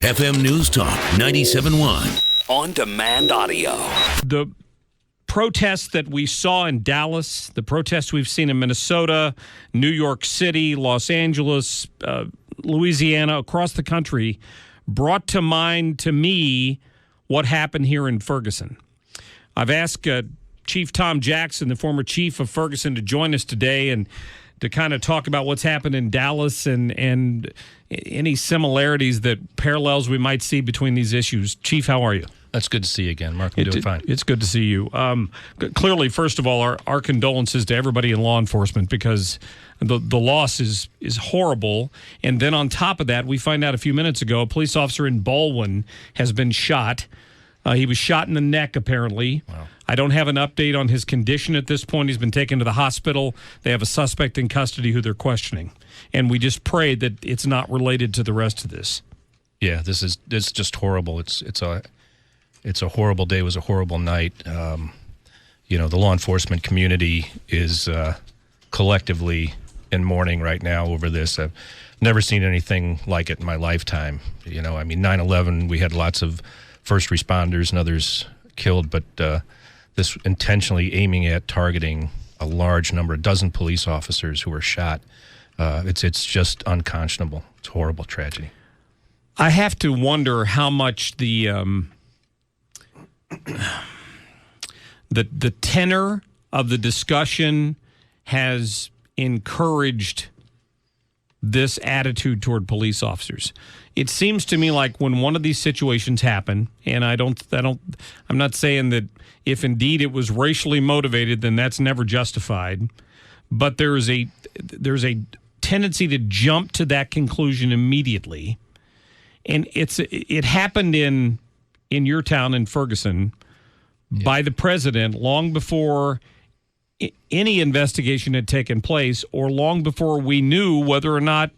FM News Talk 97.1. On demand audio. The protests that we saw in Dallas, the protests we've seen in Minnesota, New York City, Los Angeles, Louisiana, across the country, brought to mind to me what happened here in Ferguson. I've asked Chief Tom Jackson, the former chief of Ferguson, to join us today and to kind of talk about what's happened in Dallas and any similarities, that parallels we might see between these issues. Chief, how are you? That's good to see you again, Mark. I'm doing fine. It's good to see you. Clearly, first of all, our condolences to everybody in law enforcement, because the loss is horrible. And then on top of that, we find out a few minutes ago, a police officer in Baldwin has been shot. He was shot in the neck, apparently. Wow. I don't have an update on his condition at this point. He's been taken to the hospital. They have a suspect in custody who they're questioning. And we just pray that it's not related to the rest of this. Yeah, it's just horrible. It's a horrible day. It was a horrible night. The law enforcement community is collectively in mourning right now over this. I've never seen anything like it in my lifetime. 9/11, we had lots of first responders and others killed, but this intentionally aiming at targeting a large number, a dozen police officers who were shot. It's just unconscionable. It's a horrible tragedy. I have to wonder how much the tenor of the discussion has encouraged this attitude toward police officers. It seems to me like when one of these situations happen, and I'm not saying that if indeed it was racially motivated, then that's never justified, but there's a tendency to jump to that conclusion immediately. And it happened in your town in Ferguson by the president long before any investigation had taken place, or long before we knew whether or not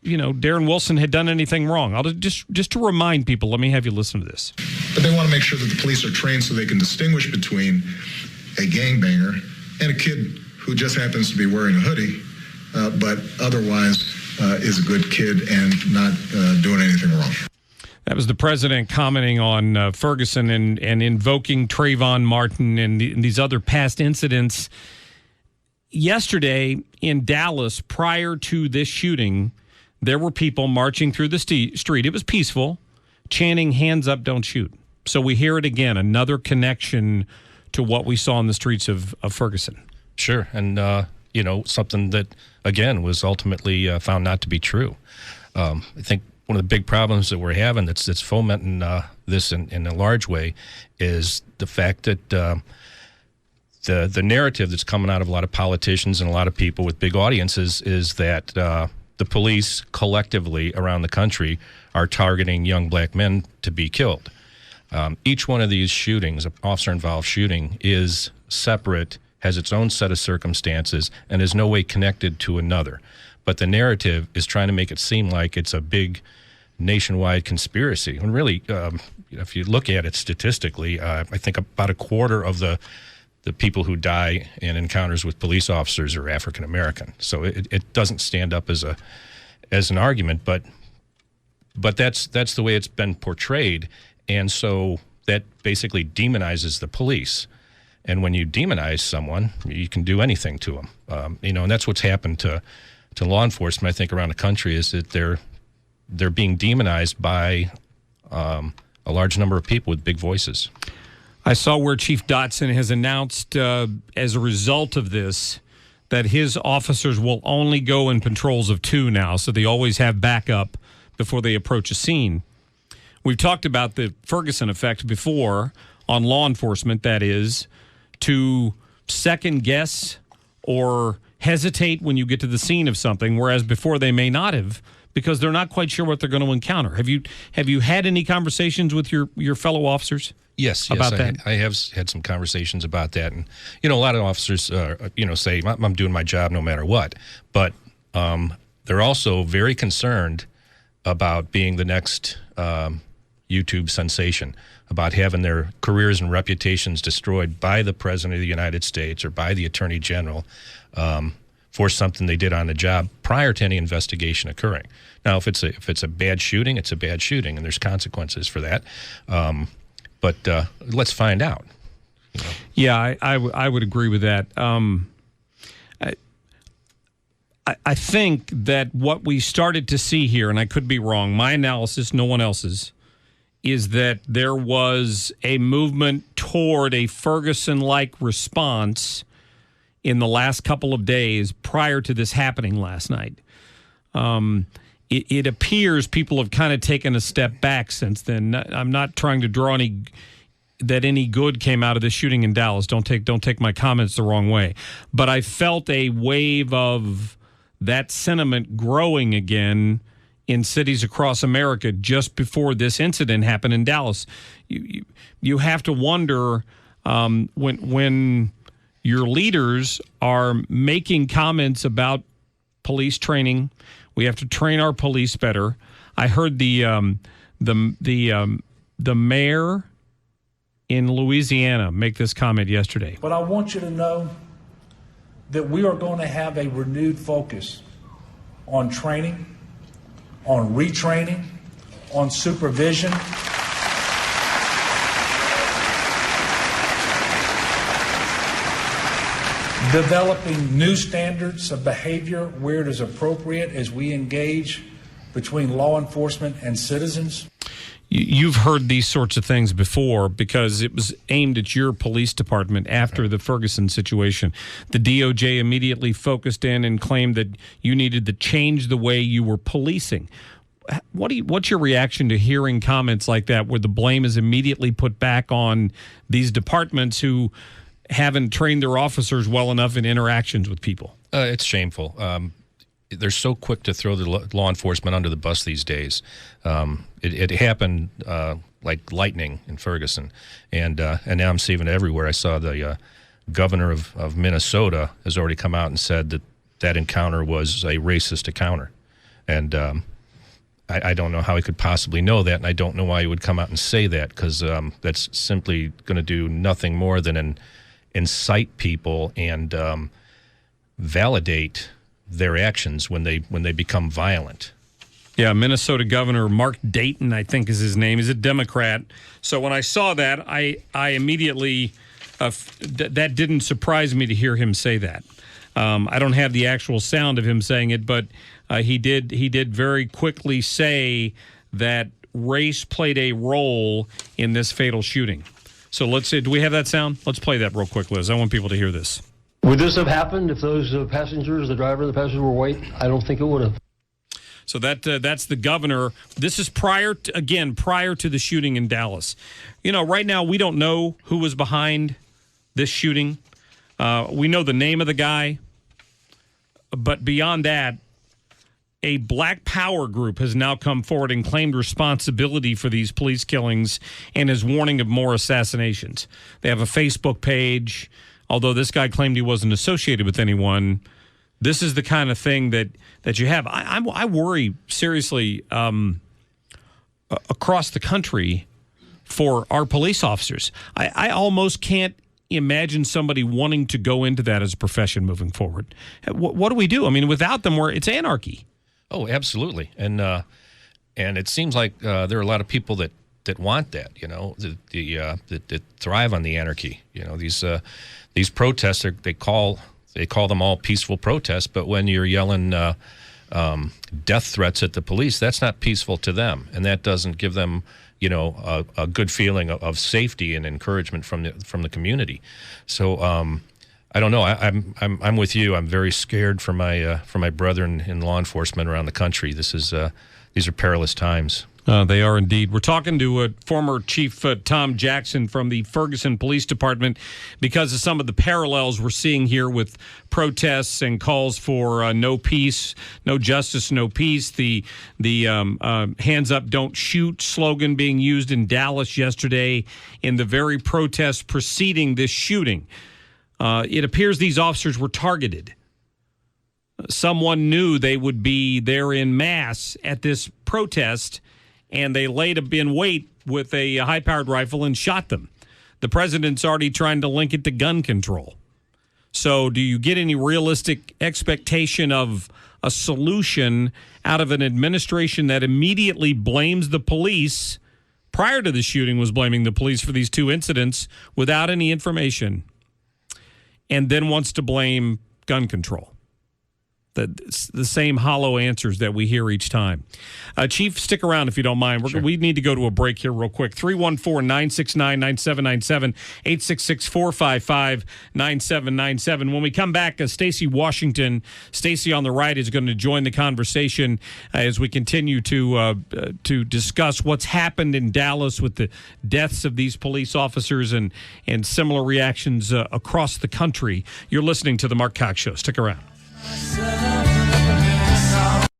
Darren Wilson had done anything wrong. I'll just to remind people, let me have you listen to this. But they want to make sure that the police are trained so they can distinguish between a gangbanger and a kid who just happens to be wearing a hoodie, but otherwise is a good kid and not doing anything wrong. That was the president commenting on Ferguson and invoking Trayvon Martin and these other past incidents. Yesterday in Dallas, prior to this shooting, there were people marching through the street. It was peaceful, chanting, "Hands up, don't shoot." So we hear it again, another connection to what we saw in the streets of Ferguson. Sure, and something that, again, was ultimately found not to be true. I think one of the big problems that we're having that's fomenting this in a large way is the fact that the narrative that's coming out of a lot of politicians and a lot of people with big audiences is that the police collectively around the country are targeting young black men to be killed. Each one of these shootings, an officer-involved shooting, is separate, has its own set of circumstances, and is no way connected to another. But the narrative is trying to make it seem like it's a big nationwide conspiracy. When really, if you look at it statistically, I think about a quarter of the people who die in encounters with police officers are African American. So it doesn't stand up as an argument, but that's the way it's been portrayed, and so that basically demonizes the police. And when you demonize someone, you can do anything to them. And that's what's happened to law enforcement, I think, around the country, is that they're being demonized by a large number of people with big voices. I saw where Chief Dotson has announced, as a result of this, that his officers will only go in patrols of 2 now, so they always have backup before they approach a scene. We've talked about the Ferguson effect before on law enforcement, that is, to second guess or hesitate when you get to the scene of something, whereas before they may not have, because they're not quite sure what they're going to encounter. Have you had any conversations with your fellow officers? Yes, about that? I have had some conversations about that, and a lot of officers, say I'm doing my job no matter what, but they're also very concerned about being the next YouTube sensation, about having their careers and reputations destroyed by the President of the United States or by the Attorney General for something they did on the job prior to any investigation occurring. Now, if it's a bad shooting, it's a bad shooting, and there's consequences for that. But let's find out. Yeah, I would agree with that. I think that what we started to see here, and I could be wrong, my analysis, no one else's, is that there was a movement toward a Ferguson-like response in the last couple of days prior to this happening last night. It appears people have kind of taken a step back since then. I'm not trying to draw any good came out of this shooting in Dallas. Don't take my comments the wrong way. But I felt a wave of that sentiment growing again in cities across America just before this incident happened in Dallas. You have to wonder when your leaders are making comments about police training. We have to train our police better. I heard the mayor in Louisiana make this comment yesterday. But I want you to know that we are going to have a renewed focus on training, on retraining, on supervision. Developing new standards of behavior where it is appropriate as we engage between law enforcement and citizens. You've heard these sorts of things before because it was aimed at your police department after the Ferguson situation. The DOJ immediately focused in and claimed that you needed to change the way you were policing. What's your reaction to hearing comments like that where the blame is immediately put back on these departments who haven't trained their officers well enough in interactions with people? It's shameful. They're so quick to throw the law enforcement under the bus these days. It happened like lightning in Ferguson, and now I'm seeing it everywhere. I saw the governor of Minnesota has already come out and said that encounter was a racist encounter, and I don't know how he could possibly know that, and I don't know why he would come out and say that, because that's simply going to do nothing more than incite people and validate their actions when they become violent. Yeah, Minnesota Governor Marc Dayton, I think is his name. He's a Democrat. So when I saw that, I immediately that didn't surprise me to hear him say that. I don't have the actual sound of him saying it, but he did very quickly say that race played a role in this fatal shooting. So let's say, do we have that sound? Let's play that real quick, Liz. I want people to hear this. Would this have happened if those passengers, the driver and the passengers, were white? I don't think it would have. So that's the governor. This is prior to the shooting in Dallas. Right now we don't know who was behind this shooting. We know the name of the guy, but beyond that, a Black Power group has now come forward and claimed responsibility for these police killings and is warning of more assassinations. They have a Facebook page. Although this guy claimed he wasn't associated with anyone, this is the kind of thing that you have. I worry seriously across the country for our police officers. I almost can't imagine somebody wanting to go into that as a profession moving forward. What do we do? I mean, without them, it's anarchy. Oh, absolutely. And it seems like there are a lot of people that want that, that thrive on the anarchy. These protests, they call them all peaceful protests, but when you're yelling death threats at the police, that's not peaceful to them, and that doesn't give them a good feeling of safety and encouragement from the community. So I don't know. I'm with you. I'm very scared for my brethren in law enforcement around the country. These are perilous times. They are indeed. We're talking to former Chief Tom Jackson from the Ferguson Police Department because of some of the parallels we're seeing here with protests and calls for no peace, no justice, no peace. The hands up, don't shoot slogan being used in Dallas yesterday in the very protest preceding this shooting. It appears these officers were targeted. Someone knew they would be there in mass at this protest, and they laid in wait with a high-powered rifle and shot them. The president's already trying to link it to gun control. So do you get any realistic expectation of a solution out of an administration that immediately blames the police, prior to the shooting was blaming the police for these two incidents without any information, and then wants to blame gun control. The same hollow answers that we hear each time. Chief, stick around if you don't mind. Sure. We need to go to a break here real quick. 314-969-9797, 866-455-9797. When we come back, Stacey Washington, Stacey on the right, is going to join the conversation as we continue to discuss what's happened in Dallas with the deaths of these police officers and similar reactions across the country. You're listening to The Marc Cox Show. Stick around.